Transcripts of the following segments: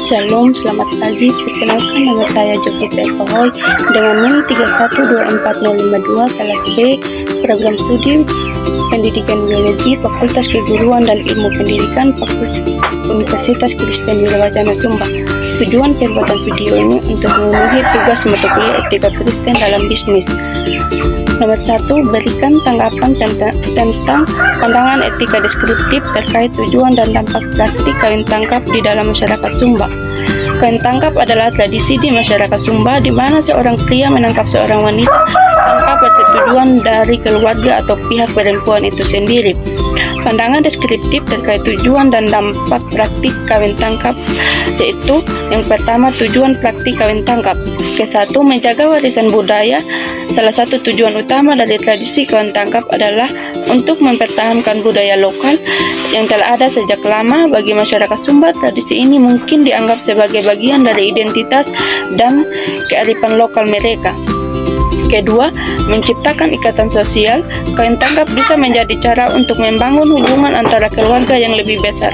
Shalom, selamat pagi. Perkenalkan, nama saya Jovita Ekohoy dengan NIM 3124052 kelas B, program studi Pendidikan Biologi, Fakultas Keguruan dan Ilmu Pendidikan, Fakultas Universitas Kristen Wirabajana Sumba. Tujuan pembuatan video ini untuk memenuhi tugas mata kuliah etika Kristen dalam bisnis. Nomor 1, berikan tanggapan tentang pandangan etika deskriptif terkait tujuan dan dampak praktik kawin tangkap di dalam masyarakat Sumba. Kawin tangkap adalah tradisi di masyarakat Sumba di mana seorang pria menangkap seorang wanita tanpa persetujuan dari keluarga atau pihak perempuan itu sendiri. Pandangan deskriptif terkait tujuan dan dampak praktik kawin tangkap yaitu: yang pertama, tujuan praktik kawin tangkap. Ke-1, menjaga warisan budaya. Salah satu tujuan utama dari tradisi kawin tangkap adalah untuk mempertahankan budaya lokal yang telah ada sejak lama. Bagi masyarakat Sumba, tradisi ini mungkin dianggap sebagai bagian dari identitas dan kearifan lokal mereka. Kedua, menciptakan ikatan sosial. Kawin tangkap bisa menjadi cara untuk membangun hubungan antara keluarga yang lebih besar.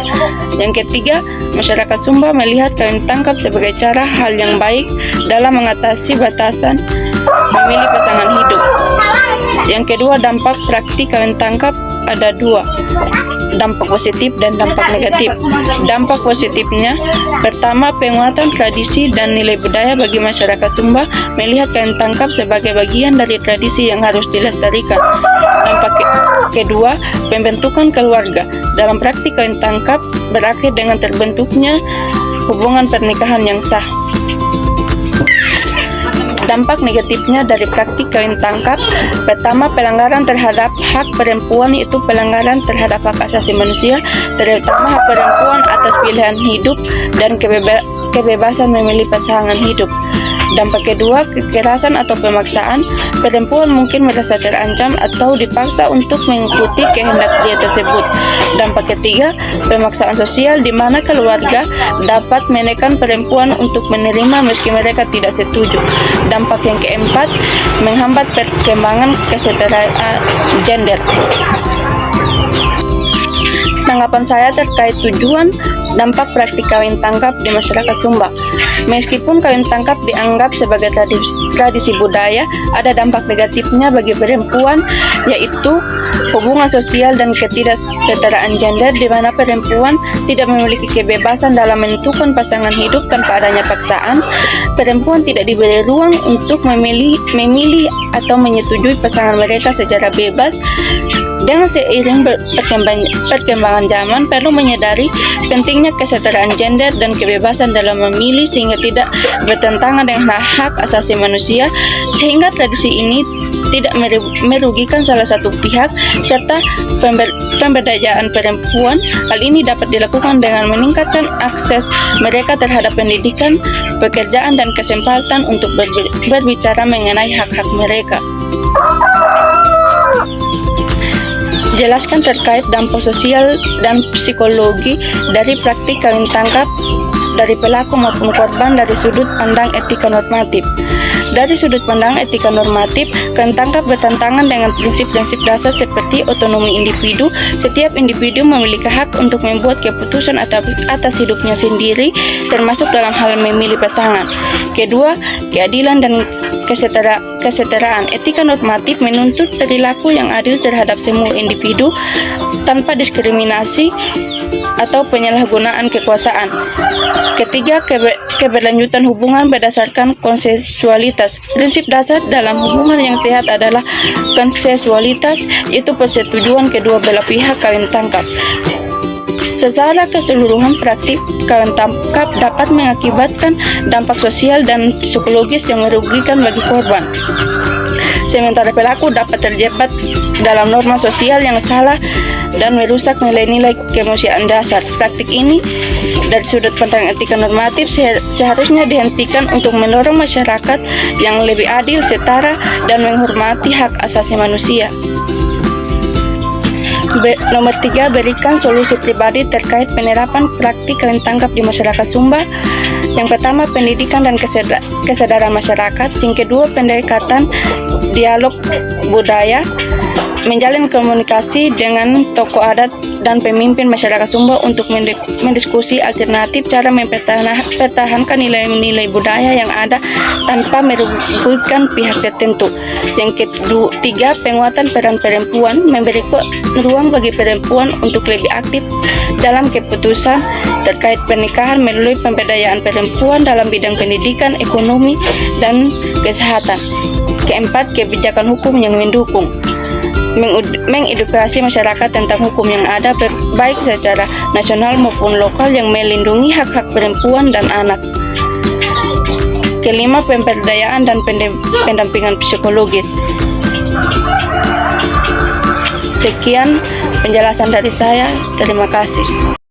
Yang ketiga, masyarakat Sumba melihat kawin tangkap sebagai hal yang baik dalam mengatasi batasan memilih pasangan hidup. Yang kedua, dampak praktik kawin tangkap ada dua, dampak positif dan dampak negatif. Dampak positifnya, pertama, penguatan tradisi dan nilai budaya. Bagi masyarakat Sumba melihat kawin tangkap sebagai bagian dari tradisi yang harus dilestarikan. Dampak kedua, pembentukan keluarga. Dalam praktik kawin tangkap berakhir dengan terbentuknya hubungan pernikahan yang sah. Dampak negatifnya dari praktik kawin tangkap, pertama, pelanggaran terhadap hak perempuan, yaitu pelanggaran terhadap hak asasi manusia, terutama hak perempuan atas pilihan hidup dan kebebasan memilih pasangan hidup. Dampak kedua, kekerasan atau pemaksaan. Perempuan mungkin merasa terancam atau dipaksa untuk mengikuti kehendak pria tersebut. Dampak ketiga, pemaksaan sosial di mana keluarga dapat menekan perempuan untuk menerima meski mereka tidak setuju. Dampak yang keempat, menghambat perkembangan kesetaraan gender. Tanggapan saya terkait tujuan dampak praktik kawin tangkap di masyarakat Sumba. Meskipun kawin tangkap dianggap sebagai tradisi budaya, ada dampak negatifnya bagi perempuan, yaitu hubungan sosial dan ketidaksetaraan gender di mana perempuan tidak memiliki kebebasan dalam menentukan pasangan hidup tanpa adanya paksaan. Perempuan tidak diberi ruang untuk memilih atau menyetujui pasangan mereka secara bebas. Dengan seiring perkembangan zaman, perlu menyadari pentingnya kesetaraan gender dan kebebasan dalam memilih sehingga tidak bertentangan dengan hak asasi manusia, sehingga tradisi ini tidak merugikan salah satu pihak, serta pemberdayaan perempuan. Hal ini dapat dilakukan dengan meningkatkan akses mereka terhadap pendidikan, pekerjaan, dan kesempatan untuk berbicara mengenai hak-hak mereka. Jelaskan terkait dampak sosial dan psikologi dari praktik kawin tangkap dari pelaku maupun korban dari sudut pandang etika normatif. Dari sudut pandang etika normatif, kawin tangkap bertentangan dengan prinsip-prinsip dasar seperti otonomi individu. Setiap individu memiliki hak untuk membuat keputusan atas hidupnya sendiri, termasuk dalam hal memilih pasangan. Kedua, keadilan dan kesetaraan. Etika normatif menuntut perilaku yang adil terhadap semua individu tanpa diskriminasi atau penyalahgunaan kekuasaan. Ketiga, keberlanjutan hubungan berdasarkan konsensualitas. Prinsip dasar dalam hubungan yang sehat adalah konsensualitas, yaitu persetujuan kedua belah pihak kawin tangkap. Secara keseluruhan, praktik kawin tangkap dapat mengakibatkan dampak sosial dan psikologis yang merugikan bagi korban. Sementara pelaku dapat terjebak dalam norma sosial yang salah dan merusak nilai-nilai kemanusiaan dasar. Praktik ini dari sudut pandang etika normatif seharusnya dihentikan untuk mendorong masyarakat yang lebih adil, setara, dan menghormati hak asasi manusia. Nomor 3, berikan solusi pribadi terkait penerapan praktik kawin tangkap di masyarakat Sumba. Yang pertama, pendidikan dan kesadaran masyarakat. Yang kedua, pendekatan dialog budaya. menjalin komunikasi dengan tokoh adat dan pemimpin masyarakat Sumba untuk mendiskusi alternatif cara mempertahankan nilai-nilai budaya yang ada tanpa merugikan pihak tertentu. Yang ketiga, penguatan peran perempuan, memberi ruang bagi perempuan untuk lebih aktif dalam keputusan terkait pernikahan melalui pemberdayaan perempuan dalam bidang pendidikan, ekonomi, dan kesehatan. Keempat, kebijakan hukum yang mendukung, mengedukasi masyarakat tentang hukum yang ada baik secara nasional maupun lokal yang melindungi hak-hak perempuan dan anak. Kelima, pemberdayaan dan pendampingan psikologis. Sekian penjelasan dari saya. Terima kasih.